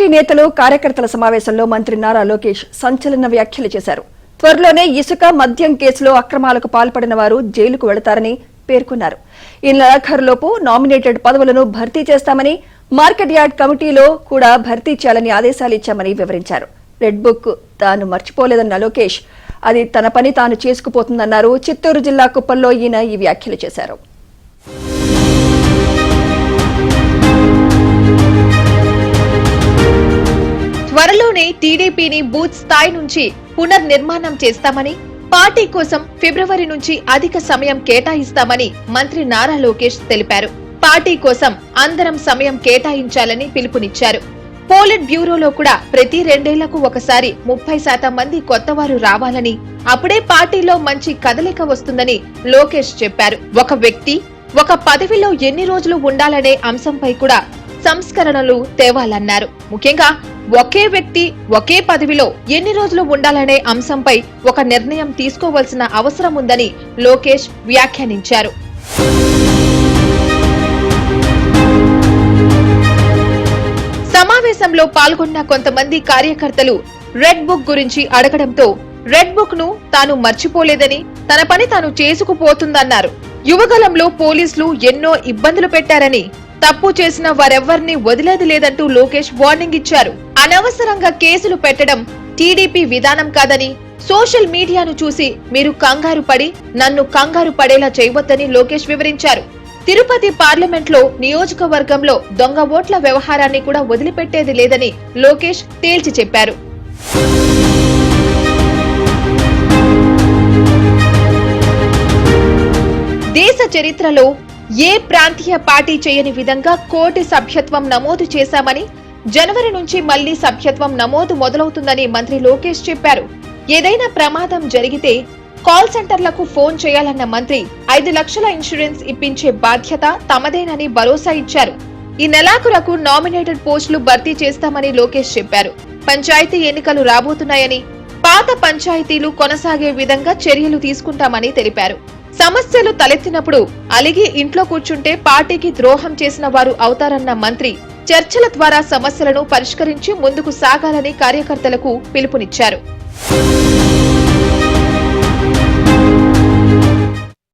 Party నేతలు కార్యకర్తల సమావేశంలో మంత్రి నారా లోకేష్ సంచలన వ్యాఖ్యలు చేశారు. త్వరలోనే ఇసుక మద్యం కేసులో అక్రమాలకు పాల్పడిన వారు జైలుకు వెళతారని పేర్కొన్నారు. ఈ నెలాఖరులోపు నామినేటెడ్ పదవులను భర్తీ చేస్తామని, మార్కెట్ యార్డ్ కమిటీలో కూడా భర్తీ చేయాలని ఆదేశాలు ఇచ్చామని వివరించారు. రెడ్ బుక్ తాను మర్చిపోలేదన్న లోకేష్ అది తన పని తాను చేసుకుపోతుందన్నారు. చిత్తూరు జిల్లా కుప్పంలో ఈయన ఈ వ్యాఖ్యలు చేశారు. త్వరలోనే టీడీపీని బూత్ స్థాయి నుంచి పునర్నిర్మాణం చేస్తామని, పార్టీ కోసం ఫిబ్రవరి నుంచి అధిక సమయం కేటాయిస్తామని మంత్రి నారా లోకేష్ తెలిపారు. పార్టీ కోసం అందరం సమయం కేటాయించాలని పిలుపునిచ్చారు. పోలిట్ బ్యూరోలో కూడా ప్రతి 2 ఏళ్లకు ఒకసారి 30% మంది కొత్తవారు రావాలని, అప్పుడే పార్టీలో మంచి కదలిక వస్తుందని లోకేష్ చెప్పారు. ఒక వ్యక్తి ఒక పదవిలో ఎన్ని రోజులు ఉండాలనే అంశంపై కూడా సంస్కరణలు తేవాలన్నారు. ముఖ్యంగా ఒకే వ్యక్తి ఒకే పదవిలో ఎన్ని రోజులు ఉండాలనే అంశంపై ఒక నిర్ణయం తీసుకోవాల్సిన అవసరం ఉందని లోకేష్ వ్యాఖ్యానించారు. సమావేశంలో పాల్గొన్న కొంతమంది కార్యకర్తలు రెడ్ బుక్ గురించి అడగడంతో రెడ్ బుక్ ను తాను మర్చిపోలేదని, తన పని తాను చేసుకుపోతుందన్నారు. యువగలంలో పోలీసులు ఎన్నో ఇబ్బందులు పెట్టారని, తప్పు చేసిన వారెవ్వరినీ వదిలేది లేదంటూ లోకేష్ వార్నింగ్ ఇచ్చారు. అనవసరంగా కేసులు పెట్టడం టీడీపీ విధానం కాదని, సోషల్ మీడియాను చూసి మీరు కంగారు పడి నన్ను కంగారు పడేలా చేయవద్దని లోకేష్ వివరించారు. తిరుపతి పార్లమెంట్లో నియోజకవర్గంలో దొంగ ఓట్ల వ్యవహారాన్ని కూడా వదిలిపెట్టేది లేదని లోకేష్ తేల్చి చెప్పారు. దేశ చరిత్రలో ఏ ప్రాంతీయ పార్టీ చేయని విధంగా కోటి సభ్యత్వం నమోదు చేశామని, జనవరి నుంచి మళ్లీ సభ్యత్వం నమోదు మొదలవుతుందని మంత్రి లోకేష్ చెప్పారు. ఏదైనా ప్రమాదం జరిగితే కాల్ సెంటర్లకు ఫోన్ చేయాలన్న మంత్రి 5 లక్షల ఇన్సూరెన్స్ ఇప్పించే బాధ్యత తమదేనని భరోసా ఇచ్చారు. ఈ నెలాఖరుకు నామినేటెడ్ పోస్టులు భర్తీ చేస్తామని లోకేష్ చెప్పారు. పంచాయతీ ఎన్నికలు రాబోతున్నాయని, పాత పంచాయతీలు కొనసాగే విధంగా చర్యలు తీసుకుంటామని తెలిపారు. సమస్యలు తలెత్తినప్పుడు అలిగి ఇంట్లో కూర్చుంటే పార్టీకి ద్రోహం చేసిన వారు అవుతారన్న మంత్రి చర్చల ద్వారా సమస్యలను పరిష్కరించి ముందుకు సాగాలని కార్యకర్తలకు పిలుపునిచ్చారు.